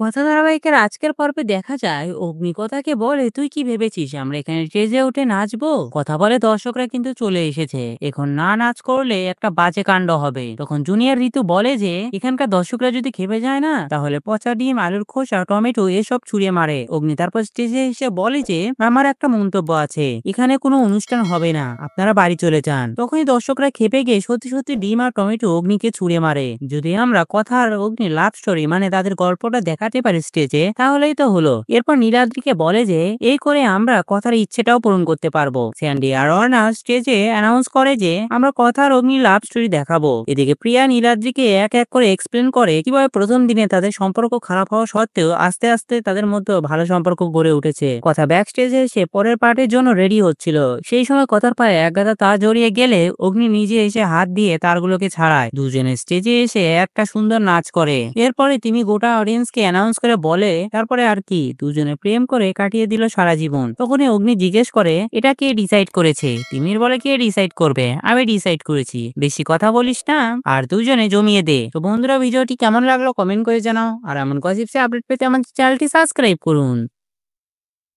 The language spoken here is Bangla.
কথা ধারাবাহিকের আজকের পর্বে দেখা যায় অগ্নিকথাকে বলে, তুই কি ভেবেছিস আমরা এখানে স্টেজে উঠে নাচবো? কথা বলে দর্শকরা কিন্তু চলে এসেছে, এখন না নাচ করলে একটা বাজে কাণ্ড হবে। তখন জুনিয়র ঋতু বলে যে এখানকার দর্শকরা যদি খেপে যায় না, তাহলে পচা ডিম, আলুর খোসা, টমেটো এসব ছুঁড়ে মারে। অগ্নি তারপর স্টেজে এসে বলে যে আমার একটা মন্তব্য আছে, এখানে কোনো অনুষ্ঠান হবে না, আপনারা বাড়ি চলে যান। তখনই দর্শকরা খেপে গিয়ে সত্যি সত্যি ডিম আর টমেটো অগ্নিকে ছুঁড়ে মারে। যদি আমরা কথা আর অগ্নি লাভ স্টোরি মানে তাদের গল্পটা দেখাতে পারি স্টেজে, তাহলেই তো হলো। এরপর নীলাদ্রিকে বলে যে এই করে আমরা কথার ইচ্ছেটাও পূরণ করতে পারবো। স্যান্ডি আর অর্ণা স্টেজে অ্যানাউন্স করে যে আমরা কথা আর অগ্নি লাভ স্টোরি দেখাবো। এদিকে প্রিয়া নীলাদ্রিকে এক এক করে এক্সপ্লেন করে কিভাবে প্রথম দিনে তাদের সম্পর্ক খারাপ হওয়া সত্ত্বেও আস্তে আস্তে তাদের মধ্যে ভালো সম্পর্ক গড়ে উঠেছে। কথা ব্যাক স্টেজে এসে পরের পার্টের জন্য রেডি হচ্ছিল, সেই সময় কথার পায়ে এক গাদা তার জড়িয়ে গেলে অগ্নি নিজে এসে হাত দিয়ে তারগুলোকে ছাড়ায়। দুজনে স্টেজে এসে একটা সুন্দর নাচ করে। এরপরে তিনি গোটা অডিয়েন্সকে অ্যানাউন্স করে বলে তারপরে আর কি, দুজনে প্রেম করে কাটিয়ে দিল সারা জীবন। তখনই অগ্নি জিজ্ঞেস করে এটা কে ডিসাইড করেছে? তিমির বলে কে ডিসাইড করবে? আমি ডিসাইড করেছি, বেশি কথা বলিস না আর দুজনে জমিয়ে দে। তো বন্ধুরা, ভিডিওটি কেমন লাগলো কমেন্ট করে জানাও, আর এমন গসিপসে আপডেট পেতে আমার চ্যানেলটি সাবস্ক্রাইব করুন।